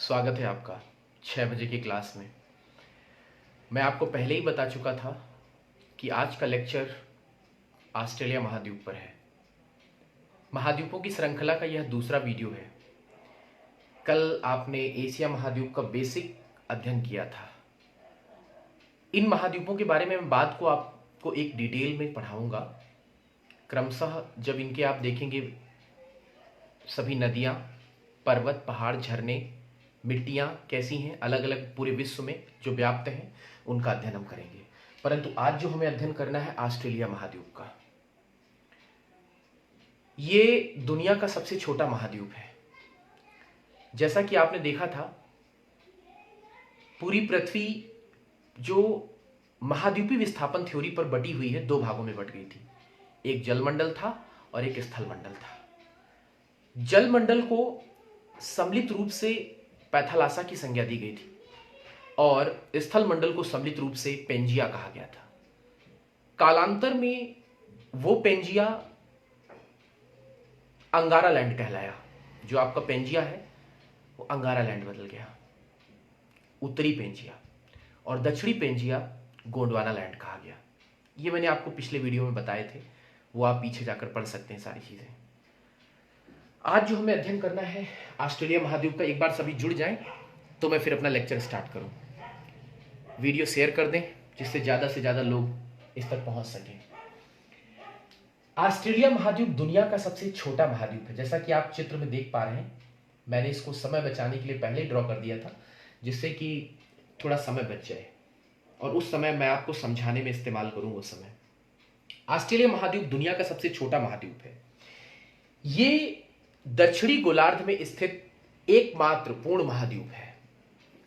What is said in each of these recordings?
स्वागत है आपका 6 बजे की क्लास में। मैं आपको पहले ही बता चुका था कि आज का लेक्चर ऑस्ट्रेलिया महाद्वीप पर है। महाद्वीपों की श्रृंखला का यह दूसरा वीडियो है। कल आपने एशिया महाद्वीप का बेसिक अध्ययन किया था। इन महाद्वीपों के बारे में मैं बात को आपको एक डिटेल में पढ़ाऊंगा। क्रमशः जब इनके आप देखेंगे सभी नदियाँ, पर्वत, पहाड़, झरने, मिट्टियाँ कैसी हैं अलग अलग पूरे विश्व में जो व्याप्त हैं, उनका अध्ययन हम करेंगे। परंतु आज जो हमें अध्ययन करना है ऑस्ट्रेलिया महाद्वीप का। ये दुनिया का सबसे छोटा महाद्वीप है। जैसा कि आपने देखा था, पूरी पृथ्वी जो महाद्वीपीय विस्थापन थ्योरी पर बटी हुई है, दो भागों में बट गई थी। एक जलमंडल था और एक स्थल मंडल था। जलमंडल को सम्मिलित रूप से पैथालासा की संज्ञा दी गई थी और स्थल मंडल को सम्मिलित रूप से पेंजिया कहा गया था। कालांतर में वो पेंजिया अंगारा लैंड कहलाया। जो आपका पेंजिया है वो अंगारा लैंड बदल गया, उत्तरी पेंजिया, और दक्षिणी पेंजिया गोंडवाना लैंड कहा गया। ये मैंने आपको पिछले वीडियो में बताए थे, वो आप पीछे जाकर पढ़ सकते हैं सारी चीजें। आज जो हमें अध्ययन करना है ऑस्ट्रेलिया महाद्वीप का, एक बार सभी जुड़ जाएं तो मैं फिर अपना लेक्चर स्टार्ट करूं। वीडियो शेयर कर दें जिससे ज़्यादा से ज़्यादा लोग इस तक पहुंच सकें। ऑस्ट्रेलिया महाद्वीप दुनिया का सबसे छोटा महाद्वीप है। जैसा कि आप चित्र में देख पा रहे हैं, मैंने इसको समय बचाने के लिए पहले ही ड्रॉ कर दिया था जिससे कि थोड़ा समय बच जाए और उस समय मैं आपको समझाने में इस्तेमाल करूं वो समय। ऑस्ट्रेलिया महाद्वीप दुनिया का सबसे छोटा महाद्वीप है। ये दक्षिणी गोलार्ध में स्थित एकमात्र पूर्ण महाद्वीप है।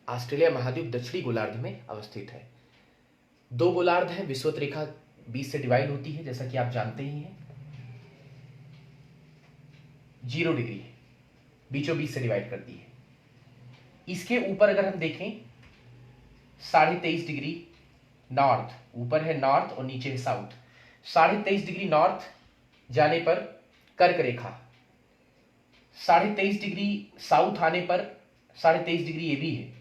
ऑस्ट्रेलिया महाद्वीप दक्षिणी गोलार्ध में अवस्थित है। दो गोलार्ध है, विषुवत रेखा 20 से डिवाइड होती है, जैसा कि आप जानते ही हैं। 0 डिग्री बीचों बीच से डिवाइड करती है। इसके ऊपर अगर हम देखें 23.5 डिग्री नॉर्थ, ऊपर है नॉर्थ और नीचे है साउथ। 23.5 डिग्री नॉर्थ जाने पर कर्क रेखा, 23.5 डिग्री साउथ आने पर 23.5 डिग्री ये भी है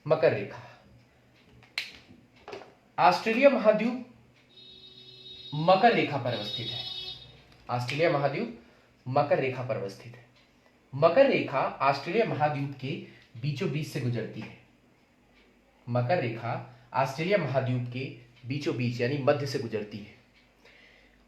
मकर रेखा। ऑस्ट्रेलिया महाद्वीप मकर रेखा पर अवस्थित है। ऑस्ट्रेलिया महाद्वीप मकर रेखा पर अवस्थित है। मकर रेखा ऑस्ट्रेलिया महाद्वीप के बीचों बीच से गुजरती है। मकर रेखा ऑस्ट्रेलिया महाद्वीप के बीचों बीच यानी मध्य से गुजरती है।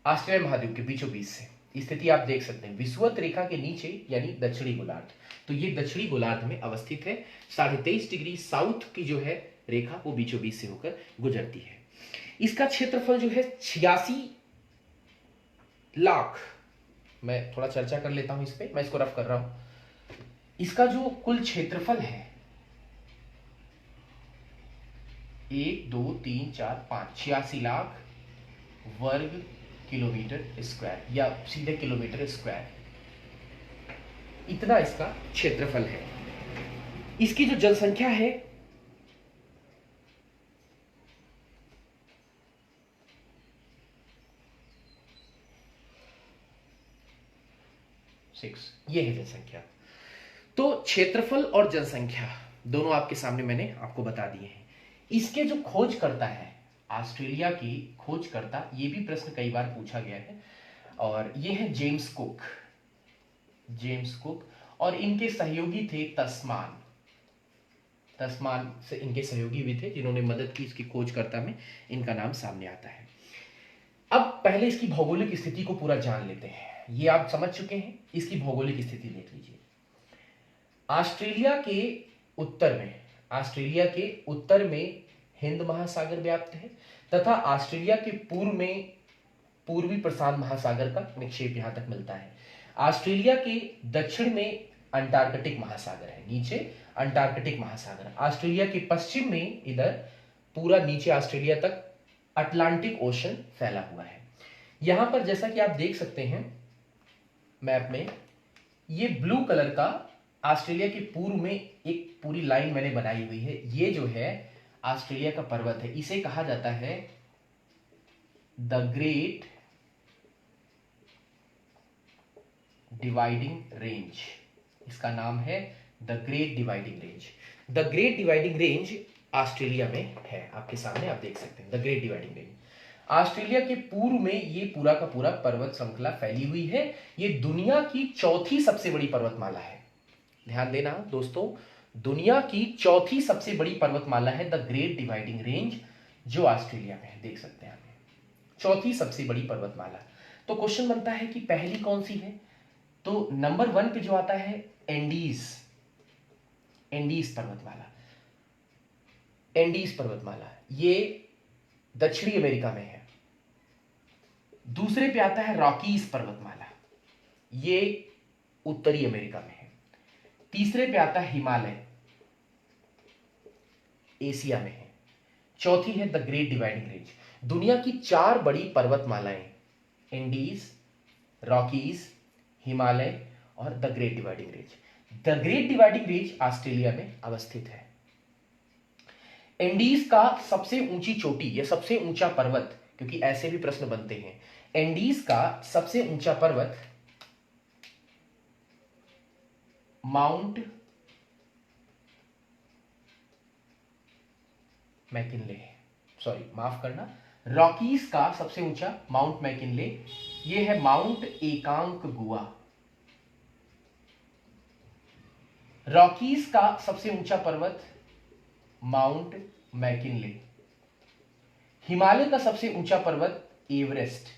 ऑस्ट्रेलिया महाद्वीप के बीचों बीच से स्थिति आप देख सकते हैं, विषुवत रेखा के नीचे यानी दक्षिणी गोलार्ध। तो ये दक्षिणी गोलार्ध में अवस्थित है। 23.5 डिग्री साउथ की जो है रेखा वो बीचों बीच से होकर गुजरती है। इसका क्षेत्रफल जो है 86 लाख, मैं थोड़ा चर्चा कर लेता हूं इस पे, मैं इसको रफ कर रहा हूं। इसका जो कुल क्षेत्रफल है 1 2 3 4 5 86 लाख वर्ग किलोमीटर स्क्वायर या सीधे किलोमीटर स्क्वायर, इतना इसका क्षेत्रफल है। इसकी जो जनसंख्या है 6, ये है जनसंख्या। तो क्षेत्रफल और जनसंख्या दोनों आपके सामने मैंने आपको बता दिए हैं। इसके जो खोजकर्ता है, ऑस्ट्रेलिया की खोजकर्ता, ये भी प्रश्न कई बार पूछा गया है, और ये है जेम्स कुक। जेम्स कुक और इनके सहयोगी थे तस्मान। तस्मान से इनके सहयोगी भी थे जिन्होंने मदद की इसकी खोजकर्ता में, इनका नाम सामने आता है। अब पहले इसकी भौगोलिक स्थिति को पूरा जान लेते हैं। ये आप समझ चुके हैं, इसकी भौगोलिक स्थिति देख लीजिए। ऑस्ट्रेलिया के उत्तर में, ऑस्ट्रेलिया के उत्तर में हिंद महासागर व्याप्त है तथा ऑस्ट्रेलिया के पूर्व में पूर्वी प्रशांत महासागर का निक्षेप यहां तक मिलता है। ऑस्ट्रेलिया के दक्षिण में अंटार्कटिक महासागर है, नीचे अंटार्कटिक महासागर। ऑस्ट्रेलिया के पश्चिम में इधर पूरा नीचे ऑस्ट्रेलिया तक अटलांटिक ओशन फैला हुआ है। यहां पर जैसा कि आप देख सकते हैं मैप में, ये ब्लू कलर का ऑस्ट्रेलिया के पूर्व में एक पूरी लाइन मैंने बनाई हुई है। ये जो है ऑस्ट्रेलिया का पर्वत है, इसे कहा जाता है द ग्रेट डिवाइडिंग रेंज। इसका नाम है the great dividing range. The great dividing range Australia में है, आपके सामने आप देख सकते हैं the great dividing range. Australia के पूर्व में ये पूरा का पूरा पर्वत श्रृंखला फैली हुई है। ये दुनिया की चौथी सबसे बड़ी पर्वतमाला है। ध्यान देना दोस्तों, दुनिया की चौथी सबसे बड़ी पर्वतमाला है द ग्रेट डिवाइडिंग रेंज, जो ऑस्ट्रेलिया में है, देख सकते हैं आप, चौथी सबसे बड़ी पर्वतमाला। तो क्वेश्चन बनता है कि पहली कौन सी है? तो नंबर 1 पे जो आता है एंडीज, एंडीज पर्वतमाला। एंडीज पर्वतमाला ये दक्षिणी अमेरिका में है। दूसरे पे आता है रॉकीज पर्वतमाला, ये उत्तरी अमेरिका में है। तीसरे पे आता है हिमालय, एशिया में है। चौथी है द ग्रेट डिवाइडिंग रेंज। दुनिया की 4 बड़ी पर्वतमालाएं, एंडीज, रॉकीज, हिमालय और the great dividing range. The great dividing range Australia में अवस्थित है। एंडीज का सबसे ऊंची चोटी या सबसे ऊंचा पर्वत, क्योंकि ऐसे भी प्रश्न बनते हैं, एंडीज का सबसे ऊंचा पर्वत माउंट मैकिनले, सॉरी माफ करना, रॉकीज का सबसे ऊंचा माउंट मैकिनले, ये है माउंट एकांकगुआ। रॉकीज का सबसे ऊंचा पर्वत माउंट मैकिनले। हिमालय का सबसे ऊंचा पर्वत एवरेस्ट।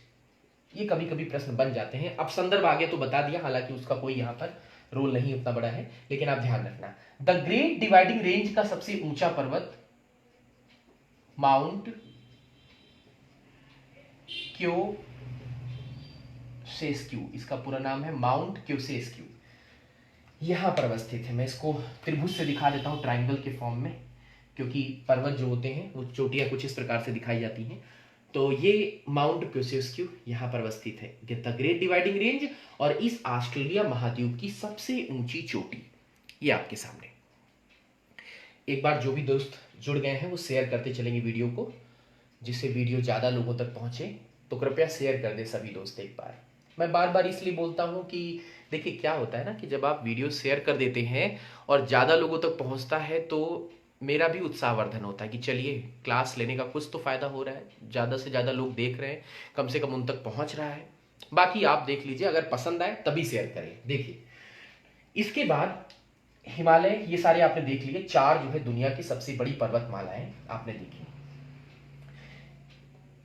ये कभी कभी प्रश्न बन जाते हैं, अब संदर्भ आगे तो बता दिया, हालांकि उसका कोई यहां पर रोल नहीं उतना बड़ा है, लेकिन आप ध्यान रखना द ग्रेट डिवाइडिंग रेंज का सबसे ऊंचा पर्वत माउंट क्योसेस्क्यू, इसका पूरा नाम है माउंट क्योसेस्क्यू, यहां पर अवस्थित है। मैं इसको त्रिभुज से दिखा देता हूं, ट्राइंगल के फॉर्म में, क्योंकि पर्वत जो होते हैं वो चोटियां कुछ इस प्रकार से दिखाई जाती हैं। तो ये माउंट क्योसेस्क्यू यहां पर अवस्थित है, द ग्रेट डिवाइडिंग रेंज, और इस ऑस्ट्रेलिया महाद्वीप की सबसे ऊंची चोटी ये आपके सामने। एक बार जो भी दोस्त जुड़ गए हैं वो शेयर करते चलेंगे वीडियो को, जिससे वीडियो ज़्यादा लोगों तक पहुंचे, तो कृपया शेयर कर दें सभी दोस्त एक बार। मैं बार बार इसलिए बोलता हूं कि देखिए क्या होता है ना, कि जब आप वीडियो शेयर कर देते हैं और ज़्यादा लोगों तक पहुंचता है तो मेरा भी उत्साहवर्धन होता है कि चलिए क्लास लेने का कुछ तो फ़ायदा हो रहा है, ज़्यादा से ज़्यादा लोग देख रहे हैं, कम से कम उन तक पहुँच रहा है। बाकी आप देख लीजिए, अगर पसंद आए तभी शेयर करें। देखिए इसके बाद हिमालय, ये सारे आपने देख लिए, 4 जो है दुनिया की सबसे बड़ी पर्वतमालाएं आपने देखी।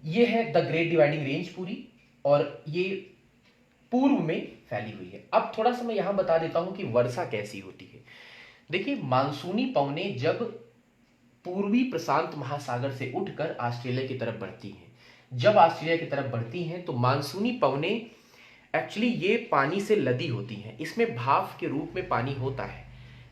ये है द ग्रेट डिवाइडिंग रेंज पूरी, और ये पूर्व में फैली हुई है। अब थोड़ा सा मैं यहां बता देता हूं कि वर्षा कैसी होती है। देखिए मानसूनी पवनें जब पूर्वी प्रशांत महासागर से उठकर ऑस्ट्रेलिया की तरफ बढ़ती हैं, जब ऑस्ट्रेलिया की तरफ बढ़ती हैं तो मानसूनी पवनें एक्चुअली ये पानी से लदी होती हैं, इसमें भाप के रूप में पानी होता है,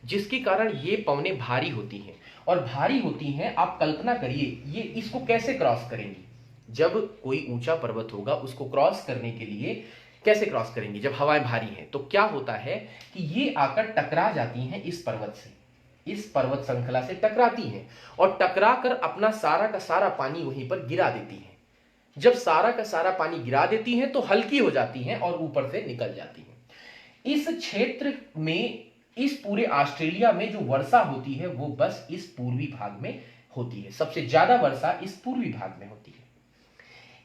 जिसके कारण ये पवनें भारी होती हैं। और भारी होती हैं, आप कल्पना करिए ये इसको कैसे क्रॉस करेंगी। जब कोई ऊंचा पर्वत होगा उसको क्रॉस करने के लिए कैसे क्रॉस करेंगी, जब हवाएं भारी हैं तो क्या होता है कि ये आकर टकरा जाती हैं इस पर्वत से, इस पर्वत श्रृंखला से टकराती हैं, और टकरा कर अपना सारा का सारा पानी वहीं पर गिरा देती हैं। जब सारा का सारा पानी गिरा देती हैं तो हल्की हो जाती हैं और ऊपर से निकल जाती हैं। इस क्षेत्र में, इस पूरे ऑस्ट्रेलिया में जो वर्षा होती है वो बस इस पूर्वी भाग में होती है, सबसे ज्यादा वर्षा इस पूर्वी भाग में होती है।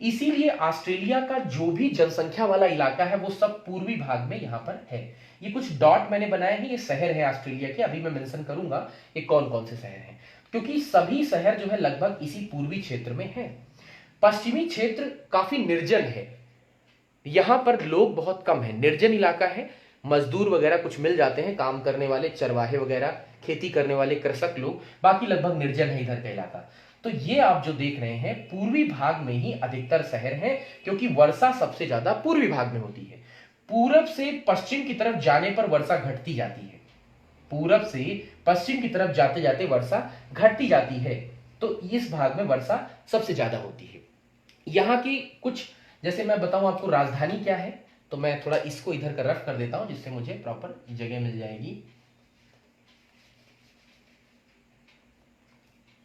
इसीलिए ऑस्ट्रेलिया का जो भी जनसंख्या वाला इलाका है वो सब पूर्वी भाग में यहां पर है। ये कुछ डॉट मैंने बनाए हैं, ये शहर है ऑस्ट्रेलिया के, अभी मैं मेंशन करूंगा ये कौन कौन से शहर हैं, क्योंकि सभी शहर जो है लगभग इसी पूर्वी क्षेत्र में है। पश्चिमी क्षेत्र काफी निर्जन है, यहां पर लोग बहुत कम है, निर्जन इलाका है, मजदूर वगैरह कुछ मिल जाते हैं, काम करने वाले, चरवाहे वगैरह, खेती करने वाले कृषक लोग, बाकी लगभग निर्जन है इधर का इलाका। तो ये आप जो देख रहे हैं पूर्वी भाग में ही अधिकतर शहर हैं, क्योंकि वर्षा सबसे ज्यादा पूर्वी भाग में होती है। पूरब से पश्चिम की तरफ जाने पर वर्षा घटती जाती है, पूरब से पश्चिम की तरफ जाते जाते वर्षा घटती जाती है, तो इस भाग में वर्षा सबसे ज्यादा होती है। यहाँ की कुछ, जैसे मैं बताऊं आपको राजधानी क्या है, तो मैं थोड़ा इसको इधर का रफ कर देता हूं जिससे मुझे प्रॉपर जगह मिल जाएगी।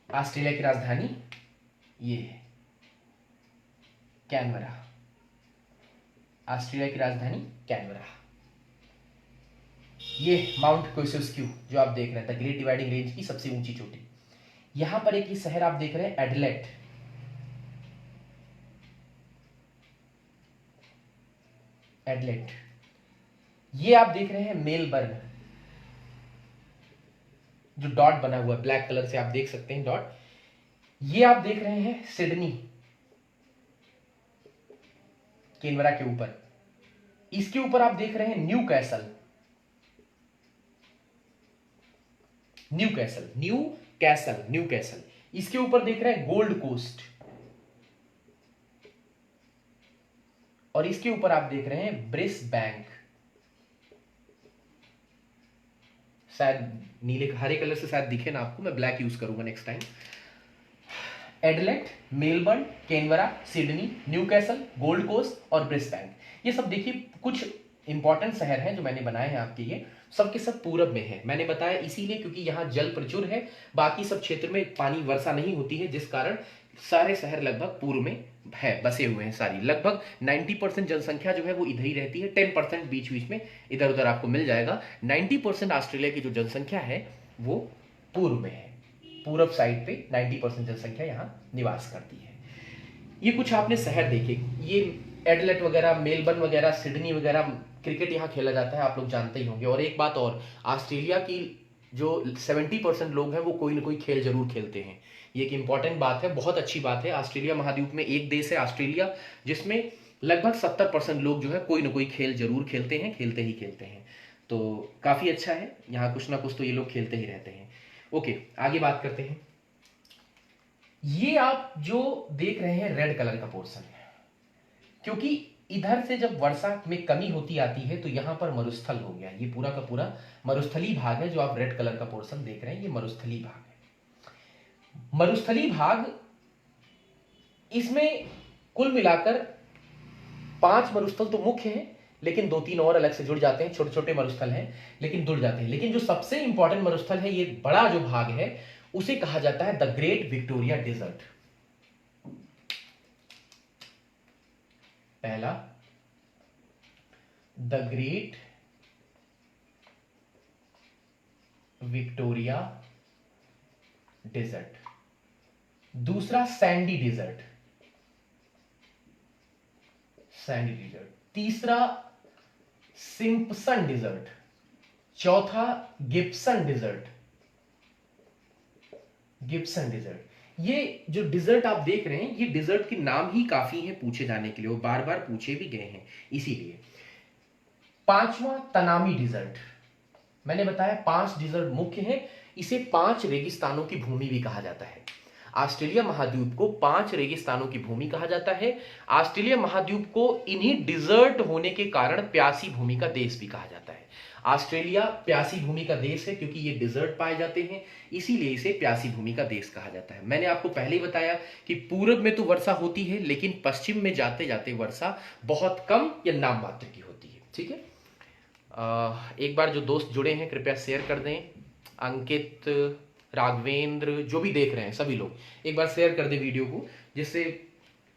ऑस्ट्रेलिया की राजधानी ये है कैनबरा, ऑस्ट्रेलिया की राजधानी कैनबरा। ये माउंट कोसेस्क्यू जो आप देख रहे हैं, द ग्रेट डिवाइडिंग रेंज की सबसे ऊंची चोटी। यहां पर एक ये शहर आप देख रहे हैं एडलेट, एडलेट। ये आप देख रहे हैं मेलबर्न, जो डॉट बना हुआ है ब्लैक कलर से आप देख सकते हैं डॉट। ये आप देख रहे हैं सिडनी, कैनबरा के ऊपर। इसके ऊपर आप देख रहे हैं new castle, new castle, new castle, new castle. इसके ऊपर देख रहे हैं गोल्ड कोस्ट, और इसके ऊपर आप देख रहे हैं ब्रिस बैंक। शायद नीले हरे कलर से शायद दिखे ना आपको, मैं ब्लैक यूज करूंगा next time. Adelaide, Melbourne, Canberra, Sydney, Newcastle, Gold Coast और ब्रिस बैंक। ये सब देखिए कुछ इंपॉर्टेंट शहर हैं जो मैंने बनाए हैं आपके लिए, सबके सब पूरब में है। मैंने बताया इसीलिए क्योंकि यहाँ जल प्रचुर है, बाकी सब क्षेत्र में पानी वर्षा नहीं होती है, जिस कारण सारे शहर लगभग पूर्व में है, बसे हुए हैं सारी। लगभग 90% जनसंख्या जो है वो इधर ही रहती है, 10% बीच बीच में इधर उधर आपको मिल जाएगा। 90% ऑस्ट्रेलिया की जो जनसंख्या है वो पूर्व में है, पूरब साइड पे 90% जनसंख्या यहाँ निवास करती है। ये कुछ आपने शहर देखे, ये एडलेट वगैरह, मेलबर्न वगैरह, सिडनी वगैरह, क्रिकेट यहाँ खेला जाता है, आप लोग जानते ही होंगे। और एक बात और, ऑस्ट्रेलिया की जो 70% लोग हैं वो कोई ना कोई खेल जरूर खेलते हैं। ये एक इंपॉर्टेंट बात है, बहुत अच्छी बात है। ऑस्ट्रेलिया महाद्वीप में एक देश है ऑस्ट्रेलिया, जिसमें लगभग 70% लोग जो है कोई ना कोई खेल जरूर खेलते हैं, खेलते ही खेलते हैं। तो काफी अच्छा है, यहाँ कुछ ना कुछ तो ये लोग खेलते ही रहते हैं। ओके, आगे बात करते हैं। ये आप जो देख रहे हैं रेड कलर का पोर्शन है, क्योंकि इधर से जब वर्षा में कमी होती आती है तो यहां पर मरुस्थल हो गया। ये पूरा का पूरा मरुस्थली भाग है, जो आप रेड कलर का पोर्शन देख रहे हैं, ये मरुस्थली भाग है। मरुस्थली भाग, इसमें कुल मिलाकर 5 मरुस्थल तो मुख्य हैं, लेकिन 2-3 और अलग से जुड़ जाते हैं, छोटे छोटे मरुस्थल हैं लेकिन जुड़ जाते हैं। लेकिन जो सबसे इंपॉर्टेंट मरुस्थल है, ये बड़ा जो भाग है, उसे कहा जाता है द ग्रेट विक्टोरिया डेजर्ट। पहला द ग्रेट विक्टोरिया डेजर्ट, दूसरा सैंडी डेजर्ट, सैंडी डेजर्ट, तीसरा सिंपसन डेजर्ट, चौथा गिब्सन डेजर्ट, गिब्सन डेजर्ट। ये जो डिजर्ट आप देख रहे हैं, ये डिजर्ट के नाम ही काफी हैं पूछे जाने के लिए, वो बार बार पूछे भी गए हैं इसीलिए। पांचवा तनामी डिजर्ट, मैंने बताया 5 डिजर्ट मुख्य हैं, इसे 5 रेगिस्तानों की भूमि भी कहा जाता है। ऑस्ट्रेलिया महाद्वीप को 5 रेगिस्तानों की भूमि कहा जाता है। ऑस्ट्रेलिया महाद्वीप को इन्हीं डिजर्ट होने के कारण प्यासी भूमि का देश भी कहा जाता है। ऑस्ट्रेलिया प्यासी भूमि का देश है क्योंकि ये डिजर्ट पाए जाते हैं, इसीलिए इसे प्यासी भूमि का देश कहा जाता है। मैंने आपको पहले ही बताया कि पूरब में तो वर्षा होती है, लेकिन पश्चिम में जाते जाते वर्षा बहुत कम या नाम मात्र की होती है। ठीक है, एक बार जो दोस्त जुड़े हैं कृपया शेयर कर दें। अंकित, राघवेंद्र, जो भी देख रहे हैं सभी लोग एक बार शेयर कर दें वीडियो को, जिससे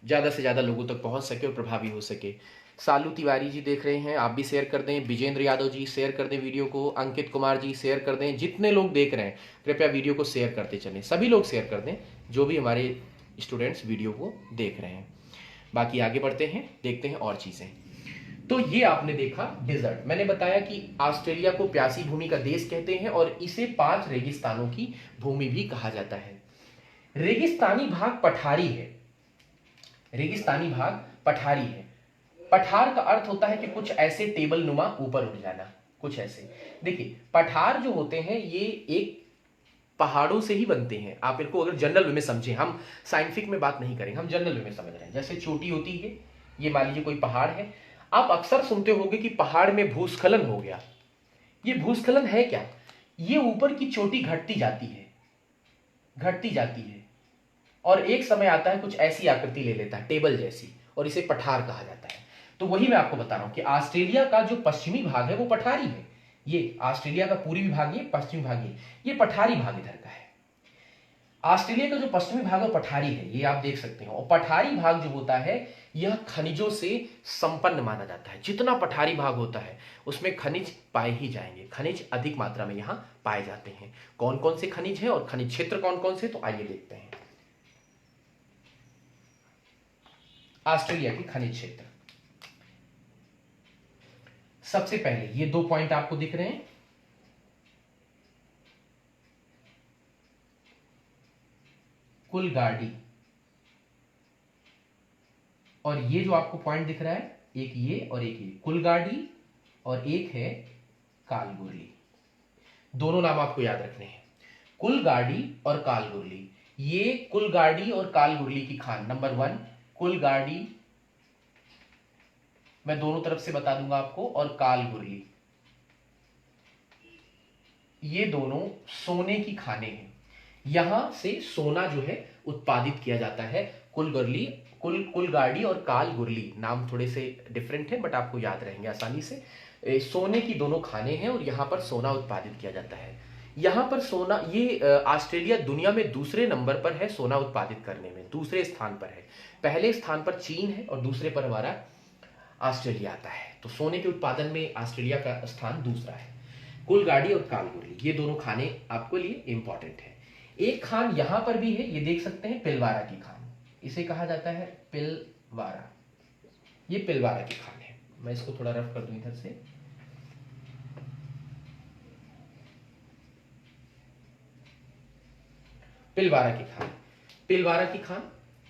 ज़्यादा से ज़्यादा लोगों तक पहुंच सके और प्रभावी हो सके। सालू तिवारी जी देख रहे हैं, आप भी शेयर कर दें। विजेंद्र यादव जी शेयर कर दें वीडियो को। अंकित कुमार जी शेयर कर दें। जितने लोग देख रहे हैं कृपया वीडियो को शेयर करते चलें, सभी लोग शेयर कर दें जो भी हमारे स्टूडेंट्स वीडियो को देख रहे हैं। बाकी आगे बढ़ते हैं, देखते हैं और चीज़ें। तो ये आपने देखा डिजर्ट। मैंने बताया कि ऑस्ट्रेलिया को प्यासी भूमि का देश कहते हैं और इसे 5 रेगिस्तानों की भूमि भी कहा जाता है। रेगिस्तानी भाग पठारी है, रेगिस्तानी भाग पठारी है। पठार का अर्थ होता है कि कुछ ऐसे टेबल नुमा ऊपर उठ जाना, कुछ ऐसे। देखिए पठार जो होते हैं ये एक पहाड़ों से ही बनते हैं। आप इनको अगर जनरल वे में समझें, हम साइंटिफिक में बात नहीं करेंगे, हम जनरल वे में समझ रहे हैं। जैसे चोटी होती है, ये मान लीजिए कोई पहाड़ है, आप अक्सर सुनते होंगे कि पहाड़ में भूस्खलन हो गया। ये भूस्खलन है क्या? ये ऊपर की चोटी घटती जाती है, घटती जाती है और एक समय आता है कुछ ऐसी आकृति ले लेता है टेबल जैसी, और इसे पठार कहा जाता है। तो वही मैं आपको बता रहा हूं कि ऑस्ट्रेलिया का जो पश्चिमी भाग है वो पठारी है। ये ऑस्ट्रेलिया का पूर्वी भाग, ये पश्चिमी भाग, ये पठारी भाग इधर का है। ऑस्ट्रेलिया का जो पश्चिमी भाग और पठारी है ये आप देख सकते हैं, और पठारी भाग जो होता है यह खनिजों से संपन्न माना जाता है। जितना पठारी भाग होता है उसमें खनिज पाए ही जाएंगे, खनिज अधिक मात्रा में यहां पाए जाते हैं। कौन कौन से खनिज हैं और खनिज क्षेत्र कौन कौन से, तो आइए देखते हैं। ऑस्ट्रेलिया के खनिज क्षेत्र, सबसे पहले ये 2 पॉइंट आपको दिख रहे हैं, कुलगाड़ी, और ये जो आपको पॉइंट दिख रहा है एक ये और एक ये, कुलगाड़ी और एक है कालगुरली। दोनों नाम आपको याद रखने हैं, कुलगाड़ी और कालगुरली। ये कुलगाड़ी और कालगुरली की खान नंबर 1 कुलगाड़ी, मैं दोनों तरफ से बता दूंगा आपको, और कालगुरली, ये दोनों सोने की खाने हैं। यहां से सोना जो है उत्पादित किया जाता है। कुलगाड़ी और कालगुरली नाम थोड़े से डिफरेंट है बट आपको याद रहेंगे आसानी से। सोने की दोनों खाने हैं और यहां पर सोना उत्पादित किया जाता है। यहां पर सोना, ये ऑस्ट्रेलिया दुनिया में दूसरे नंबर पर है सोना उत्पादित करने में, दूसरे स्थान पर है। पहले स्थान पर चीन है और दूसरे पर हमारा ऑस्ट्रेलिया आता है। तो सोने के उत्पादन में ऑस्ट्रेलिया का स्थान दूसरा है। कुलगाड़ी और कालगुरली ये दोनों खाने आपके लिए इंपॉर्टेंट है। एक खान यहां पर भी है, ये देख सकते हैं, पिलवारा की खान, इसे कहा जाता है पिलवारा। ये पिलवारा की खान है। मैं इसको थोड़ा रफ कर दूं इधर से। पिलवारा की खान, पिलवारा की खान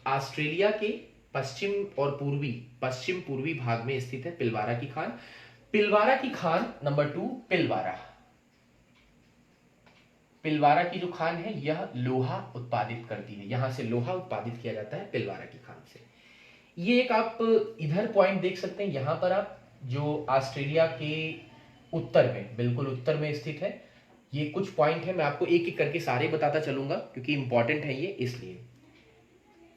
ऑस्ट्रेलिया के पश्चिम पूर्वी भाग में स्थित है पिलवारा की खान। पिलवारा की खान नंबर 2 पिलवारा। पिलवारा की जो खान है यह लोहा उत्पादित करती है, यहां से लोहा उत्पादित किया जाता है पिलवारा की खान से। ये एक आप इधर पॉइंट देख सकते हैं, यहां पर आप जो ऑस्ट्रेलिया के उत्तर में, बिल्कुल उत्तर में स्थित है। ये कुछ पॉइंट है, मैं आपको एक एक करके सारे बताता चलूंगा क्योंकि इंपॉर्टेंट है ये इसलिए।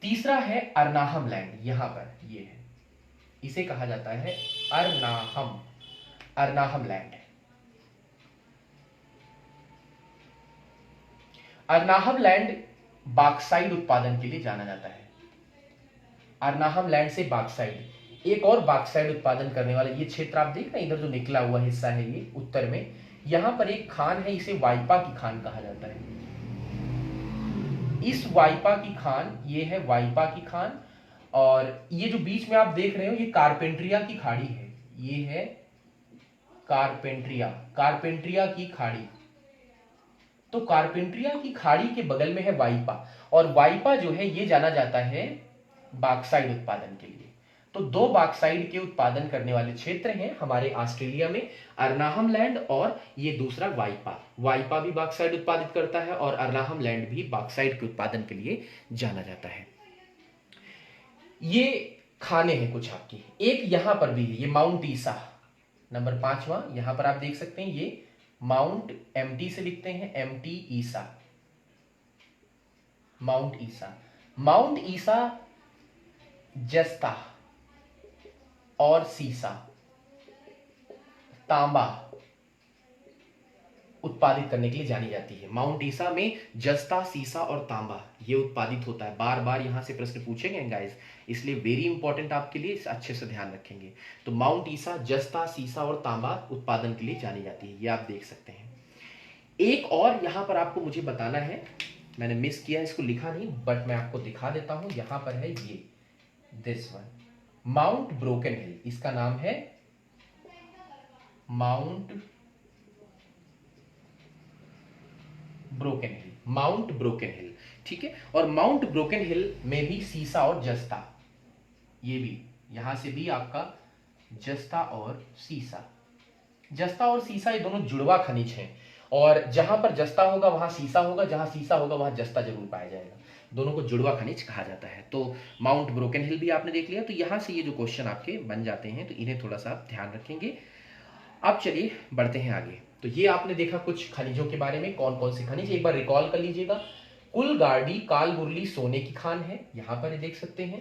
तीसरा है अर्नाहम लैंड, यहां पर ये है, इसे कहा जाता है अर्नाहम लैंड। अर्नाहम लैंड बॉक्साइट उत्पादन के लिए जाना जाता है। अर्नाहम लैंड से बॉक्साइट, एक और बॉक्साइट उत्पादन करने वाला ये क्षेत्र आप देख रहे हैं, इधर जो निकला हुआ हिस्सा है ये उत्तर में, यहां पर एक खान है, इसे वाइपा की खान कहा जाता है। इस वाइपा की खान, ये है वाइपा की खान, और ये जो बीच में आप देख रहे हो ये कारपेंट्रिया की खाड़ी है, ये है कारपेंट्रिया की खाड़ी। तो कारपेंट्रिया की खाड़ी के बगल में है वाइपा, और वाइपा जो है ये जाना जाता है बॉक्साइट उत्पादन के लिए। तो 2 बॉक्साइट के उत्पादन करने वाले क्षेत्र हैं हमारे ऑस्ट्रेलिया में, अर्नाहम लैंड और ये दूसरा वाइपा। वाइपा भी बॉक्साइट उत्पादित करता है और अर्नाहम लैंड भी बॉक्साइट के उत्पादन के लिए जाना जाता है। ये खाने हैं कुछ आपकी। एक यहां पर भी है, ये माउंट ईसा नंबर 5वां, यहां पर आप देख सकते हैं, ये माउंट एमटी से लिखते हैं, एमटी ईसा, माउंट ईसा। माउंट ईसा जस्ता और सीसा, तांबा उत्पादित करने के लिए जानी जाती है। माउंट ईसा में जस्ता, सीसा और तांबा ये उत्पादित होता है। बार बार यहां से प्रश्न पूछे गए गाइस, इसलिए वेरी इंपॉर्टेंट आपके लिए, अच्छे से ध्यान रखेंगे। तो माउंट ईसा जस्ता, सीसा और तांबा उत्पादन के लिए जानी जाती है, ये आप देख सकते हैं। एक और यहां पर आपको मुझे बताना है, मैंने मिस किया, इसको लिखा नहीं बट मैं आपको दिखा देता हूं। यहां पर है ये दिस वन, माउंट ब्रोकन हिल, इसका नाम है माउंट ब्रोकन हिल, ठीक है। और माउंट ब्रोकन हिल में भी सीसा और जस्ता, ये भी यहां से भी आपका जस्ता और सीसा, जस्ता और सीसा ये दोनों जुड़वा खनिज हैं, और जहां पर जस्ता होगा वहां सीसा होगा, जहां सीसा होगा वहां जस्ता जरूर पाया जाएगा। दोनों को जुड़वा खनिज कहा जाता है। तो माउंट ब्रोकन हिल भी आपने देख लिया। तो यहां से ये जो क्वेश्चन आपके बन जाते हैं तो इन्हें थोड़ा सा आप ध्यान रखेंगे। अब चलिए बढ़ते हैं आगे। तो ये आपने देखा कुछ खनिजों के बारे में, कौन कौन से खनिज, एक बार रिकॉल कर लीजिएगा। कुलगाड़ी, कालगुरली सोने की खान है, यहां पर देख सकते हैं।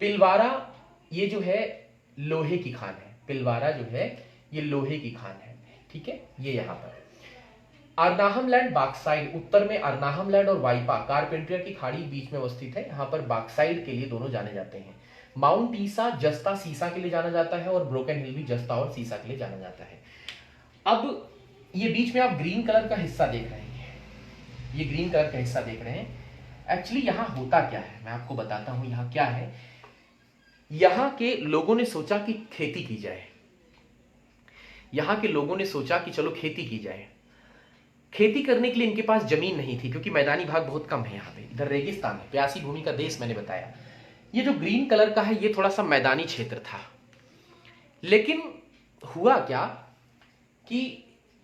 पिलवारा ये जो है लोहे की खान है, पिलवारा जो है ये लोहे की खान है, ठीक है, ये यहां पर। अर्नाहम लैंड बॉक्साइड, उत्तर में अर्नाहम लैंड और वाइपा कारपेंट्रिया की खाड़ी बीच में अवस्थित है, यहाँ पर बॉक्साइड के लिए दोनों जाने जाते हैं। माउंट ईसा जस्ता सीसा के लिए जाना जाता है और ब्रोकन हिल भी जस्ता और सीसा के लिए जाना जाता है। अब ये बीच में आप ग्रीन कलर का हिस्सा देख रहे हैं, ये ग्रीन कलर का हिस्सा देख रहे हैं, एक्चुअली यहां होता क्या है मैं आपको बताता हूं। यहां क्या है, यहां के लोगों ने सोचा कि खेती की जाए, यहां के लोगों ने सोचा कि चलो खेती की जाए। खेती करने के लिए इनके पास जमीन नहीं थी क्योंकि मैदानी भाग बहुत कम है, यहाँ पे इधर रेगिस्तान है, प्यासी भूमि का देश मैंने बताया। ये जो ग्रीन कलर का है ये थोड़ा सा मैदानी क्षेत्र था, लेकिन हुआ क्या कि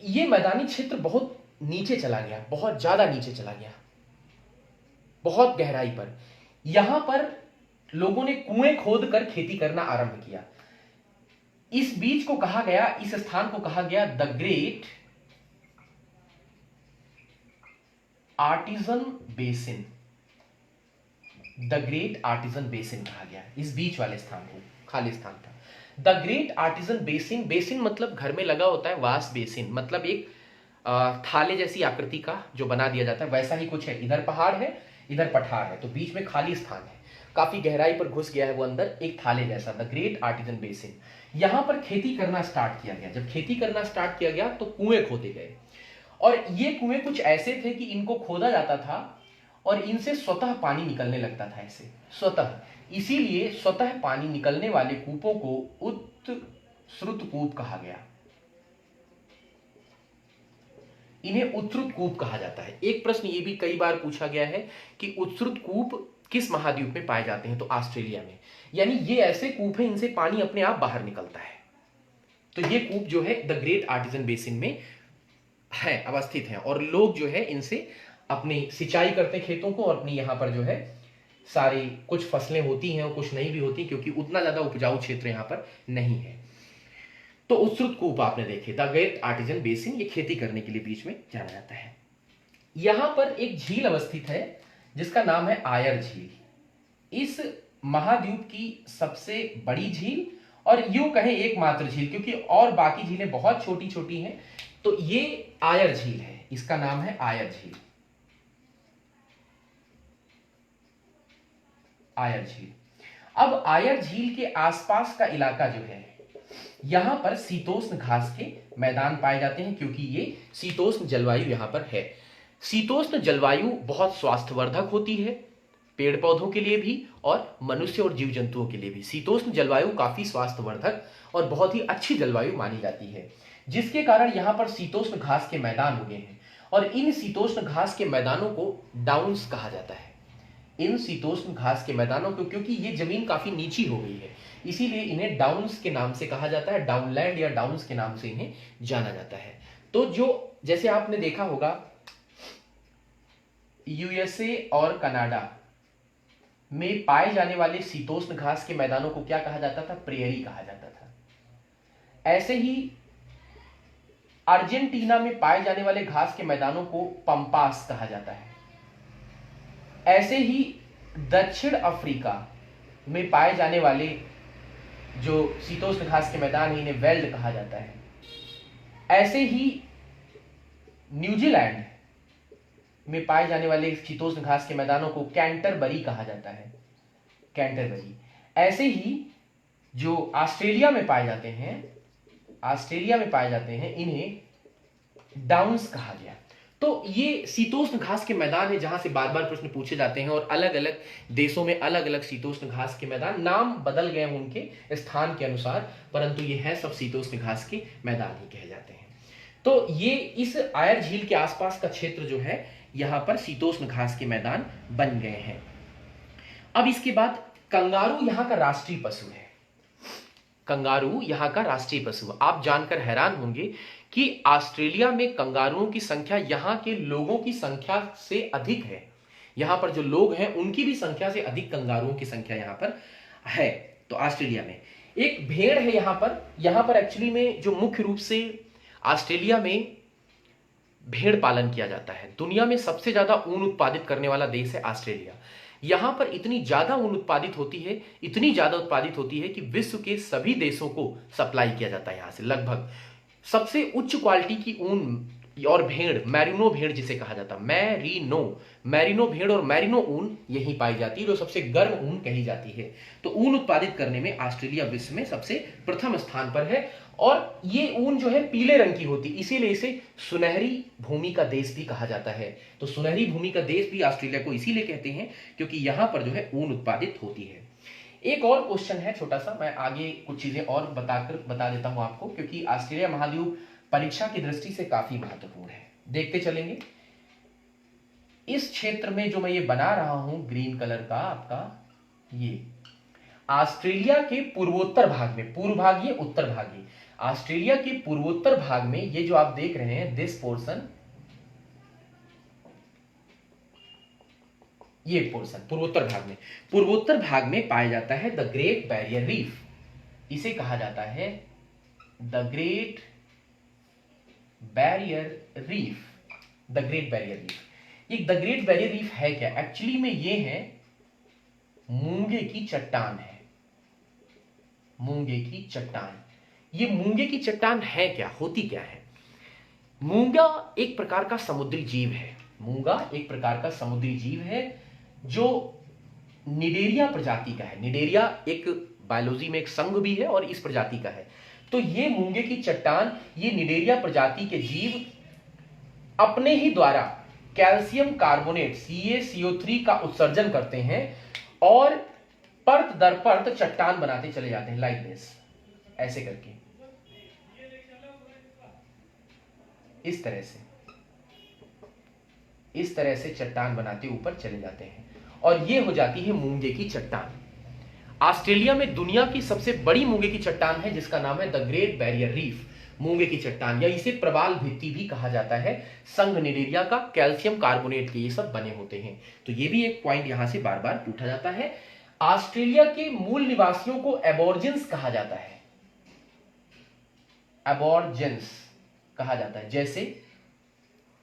ये मैदानी क्षेत्र बहुत नीचे चला गया, बहुत ज्यादा नीचे चला गया, बहुत गहराई पर। यहां पर लोगों ने कुएं खोद कर खेती करना आरंभ किया। इस बीच को कहा गया, इस स्थान को कहा गया the Great Artesian Basin, the Great Artesian Basin कहा गया इस बीच वाले स्थान को, खाली स्थान था। The Great Artesian Basin, basin मतलब घर में लगा होता है, वास बेसिन मतलब एक थाले जैसी आकृति का जो बना दिया जाता है, वैसा ही कुछ है। इधर पहाड़ है, इधर पठार है, तो बीच में खाली स्थान है, काफी गहराई पर घुस गया है वो अंदर, एक थाले जैसा, द ग्रेट आर्टिजन बेसिन। यहां पर खेती करना स्टार्ट किया गया। जब खेती करना स्टार्ट किया गया तो कुएं खोदे गए, और ये कुएं कुछ ऐसे थे कि इनको खोदा जाता था और इनसे स्वतः पानी निकलने लगता था, ऐसे स्वतः। इसीलिए स्वतः पानी निकलने वाले कूपों को उत्स्रुत कूप कहा गया, इन्हें उत्स्रुत कूप कहा जाता है। एक प्रश्न ये भी कई बार पूछा गया है कि उत्स्रुत कूप किस महाद्वीप में पाए जाते हैं, तो ऑस्ट्रेलिया में। यानी ये ऐसे कूप हैं इनसे पानी अपने आप बाहर निकलता है। तो ये कूप जो है द ग्रेट आर्टिजन बेसिन में है, अवस्थित है, और लोग जो है इनसे अपनी सिंचाई करते हैं खेतों को, और अपनी यहाँ पर जो है सारी कुछ फसलें होती हैं और कुछ नहीं भी होती क्योंकि उतना ज्यादा उपजाऊ क्षेत्र यहाँ पर नहीं है। तो उत्स्रुत कूप आपने देखे, द ग्रेट आर्टिजन बेसिन, ये खेती करने के लिए बीच में जाना जाता है। यहां पर एक झील अवस्थित है जिसका नाम है आयर झील। इस महाद्वीप की सबसे बड़ी झील, और यूं कहें एकमात्र झील, क्योंकि और बाकी झीलें बहुत छोटी छोटी हैं, तो ये आयर झील है, इसका नाम है आयर झील। आयर झील। अब आयर झील के आसपास का इलाका जो है, यहां पर शीतोष्ण घास के मैदान पाए जाते हैं क्योंकि ये शीतोष्ण जलवायु यहां पर है। शीतोष्ण जलवायु बहुत स्वास्थ्यवर्धक होती है, पेड़ पौधों के लिए भी और मनुष्य और जीव जंतुओं के लिए भी। शीतोष्ण जलवायु काफी स्वास्थ्यवर्धक और बहुत ही अच्छी जलवायु मानी जाती है, जिसके कारण यहां पर शीतोष्ण घास के मैदान उगे हैं, और इन शीतोष्ण घास के मैदानों को डाउन्स कहा जाता है। इन शीतोष्ण घास के मैदानों को, क्योंकि ये जमीन काफी नीची हो गई है, इसीलिए इन्हें डाउन्स के नाम से कहा जाता है, डाउनलैंड या डाउन्स के नाम से इन्हें जाना जाता है। तो जो जैसे आपने देखा होगा यूएसए और कनाडा में पाए जाने वाले शीतोष्ण घास के मैदानों को क्या कहा जाता था, प्रेयरी कहा जाता था। ऐसे ही अर्जेंटीना में पाए जाने वाले घास के मैदानों को पंपास कहा जाता है। ऐसे ही दक्षिण अफ्रीका में पाए जाने वाले जो शीतोष्ण घास के मैदान है इन्हें वेल्ड कहा जाता है। ऐसे ही न्यूजीलैंड में पाए जाने वाले शीतोष्ण घास के मैदानों को कैंटरबरी कहा जाता है, कैंटरबरी। ऐसे ही जो ऑस्ट्रेलिया में पाए जाते हैं, ऑस्ट्रेलिया में पाए जाते हैं, इन्हें डाउन्स कहा गया। तो ये शीतोष्ण घास के मैदान है जहां से बार बार प्रश्न पूछे जाते हैं, और अलग अलग देशों में अलग अलग शीतोष्ण घास के मैदान, नाम बदल गए हैं उनके स्थान के अनुसार, परंतु ये है सब शीतोष्ण घास के मैदान ही कहे जाते हैं। तो ये इस आयर झील के आसपास का क्षेत्र जो है, यहां पर शीतोष्ण घास के मैदान बन गए हैं। अब इसके बाद कंगारू यहां का राष्ट्रीय पशु है। कंगारू यहां का राष्ट्रीय पशु। आप जानकर हैरान होंगे कि ऑस्ट्रेलिया में कंगारुओं की संख्या यहां के लोगों की संख्या से अधिक है। यहां पर जो लोग हैं उनकी भी संख्या से अधिक कंगारुओं की संख्या यहां पर है। तो ऑस्ट्रेलिया में एक भेड़ है यहां पर एक्चुअली में जो मुख्य रूप से ऑस्ट्रेलिया में भेड़ पालन किया जाता है। दुनिया में सबसे ज्यादा ऊन उत्पादित करने वाला देश है ऑस्ट्रेलिया। यहां पर इतनी ज्यादा ऊन उत्पादित होती है, इतनी ज्यादा उत्पादित होती है कि विश्व के सभी देशों को सप्लाई किया जाता है। यहां से लगभग सबसे उच्च क्वालिटी की ऊन और भेड़, मैरिनो भेड़ जिसे कहा जाता है, मैरिनो भेड़ और मैरिनो ऊन यहीं पाई जाती है, जो सबसे गर्म ऊन कही जाती है। तो ऊन उत्पादित करने में ऑस्ट्रेलिया विश्व में सबसे प्रथम स्थान पर है। और ये ऊन जो है पीले रंग की होती है, इसीलिए इसे सुनहरी भूमि का देश भी कहा जाता है। तो सुनहरी भूमि का देश भी ऑस्ट्रेलिया को इसीलिए कहते हैं क्योंकि यहां पर जो है ऊन उत्पादित होती है। एक और क्वेश्चन है छोटा सा, मैं आगे कुछ चीजें और बता देता हूं आपको, क्योंकि ऑस्ट्रेलिया महाद्वीप परीक्षा की दृष्टि से काफी महत्वपूर्ण है। देखते चलेंगे। इस क्षेत्र में जो मैं ये बना रहा हूं ग्रीन कलर का आपका, ये ऑस्ट्रेलिया के पूर्वोत्तर भाग में, पूर्व भाग ये, उत्तर भाग ये, ऑस्ट्रेलिया के पूर्वोत्तर भाग में ये जो आप देख रहे हैं दिस पोर्शन, ये पोर्शन पूर्वोत्तर भाग में पाया जाता है द ग्रेट बैरियर रीफ। इसे कहा जाता है the great barrier reef. The great barrier reef, ये द ग्रेट बैरियर रीफ है क्या? एक्चुअली में ये है मूंगे की चट्टान है, मूंगे की चट्टान। ये मूंगे की चट्टान है क्या, होती क्या है? मूंगा एक प्रकार का समुद्री जीव है, मूंगा एक प्रकार का समुद्री जीव है जो निडेरिया प्रजाति का है। निडेरिया एक बायोलॉजी में एक संघ भी है और इस प्रजाति का है। तो ये मूंगे की चट्टान, ये निडेरिया प्रजाति के जीव अपने ही द्वारा कैल्शियम कार्बोनेट CaCO3 का उत्सर्जन करते हैं और परत दर परत चट्टान बनाते चले जाते हैं, लाइक दिस, ऐसे करके, इस तरह से चट्टान बनाते ऊपर चले जाते हैं और ये हो जाती है मूंगे की चट्टान। ऑस्ट्रेलिया में दुनिया की सबसे बड़ी मूंगे की चट्टान है जिसका नाम है द ग्रेट बैरियर रीफ, मूंगे की चट्टान, या इसे प्रवाल भित्ति भी कहा जाता है। संघ निडेरिया का कैल्शियम कार्बोनेट के ये सब बने होते हैं। तो ये भी एक पॉइंट यहां से बार बार पूछा जाता है। ऑस्ट्रेलिया के मूल निवासियों को एबॉर्जिन्स कहा जाता है, एबॉर्जिन्स कहा जाता है। जैसे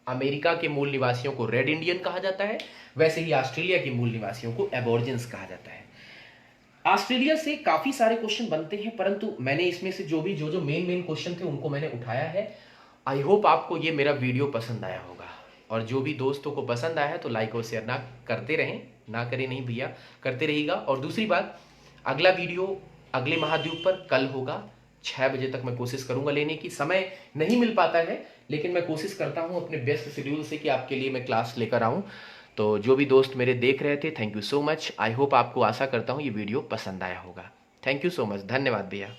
अमेरिका के मूल निवासियों को रेड इंडियन कहा जाता है, वैसे ही ऑस्ट्रेलिया के मूल निवासियों को एबॉर्जिन्स कहा जाता है। ऑस्ट्रेलिया से काफी सारे क्वेश्चन बनते हैं, परंतु मैंने इसमें से जो मेन क्वेश्चन थे उनको मैंने उठाया है। आई होप आपको ये मेरा वीडियो पसंद आया होगा, और जो भी दोस्तों को पसंद आया है तो लाइक और शेयर ना करते रहें, ना करें नहीं भैया, करते रहिएगा। और दूसरी बात, अगला वीडियो अगले महाद्वीप पर कल होगा, 6 बजे तक मैं कोशिश करूंगा लेने की। समय नहीं मिल पाता है, लेकिन मैं कोशिश करता हूं अपने बेस्ट शेड्यूल से कि आपके लिए मैं क्लास लेकर आऊं। तो जो भी दोस्त मेरे देख रहे थे, thank you so much. I hope आपको, आशा करता हूं ये वीडियो पसंद आया होगा। थैंक यू सो मच, धन्यवाद भैया।